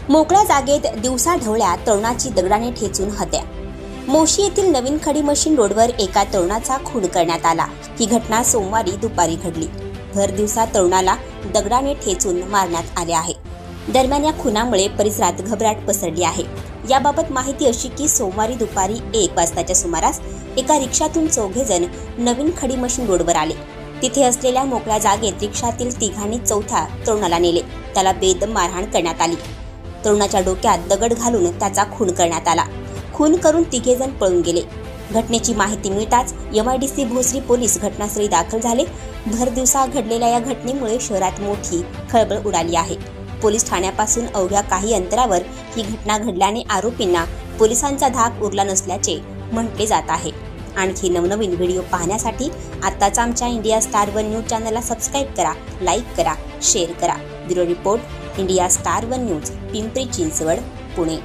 मोकळ्या जागेत दिवसाढवळ्या तरुणाची दगडाने ठेचून हत्या। मोशी येथील नवीन खडी मशीन रोडवर एका तरुणाचा खून करण्यात आला। ही घटना सोमवारी दुपारी घडली। भर दिवसा तरुणाला दगडाने ठेचून मारण्यात आले आहे। दरम्यान या खुनामुळे परिसरात घबराट पसरली आहे। याबाबत माहिती अशी की सोमवारी दुपारी 1 वाजताच्या सुमारास एका रिक्षातून 4 जण नवीन खडी मशीन रोडवर आले। तिथे असलेल्या मोकळ्या जागेत रिक्षातील तिघांनी चौथ्या तरुणाला नेले। त्याला बेदम मारहाण करण्यात आली। तरुणाच्या डोक्यात दगड घालून त्याचा खून करण्यात आला। खून करून 3 जण पळून गेले। घटनेची माहिती मिळताच MIDC भोसरी पोलीस घटनास्थळी दाखल झाले। भर दिवसा घडलेल्या या घटनेमुळे शहरात मोठी खळबळ उडाली आहे। पोलीस ठाण्यापासून अवघ्या काही अंतरावर ही घटना घडल्याने आरोपींना पोलिसांचा धाक उरला नसल्याचे म्हटले जात आहे। आणखी नवनवीन व्हिडिओ पाहण्यासाठी आत्ताच आमच्या इंडिया स्टार वन न्यूज चॅनलला सबस्क्राईब करा, लाईक करा, शेअर करा। Bureau report, India star one news, Pimpri Chinchwad, Pune.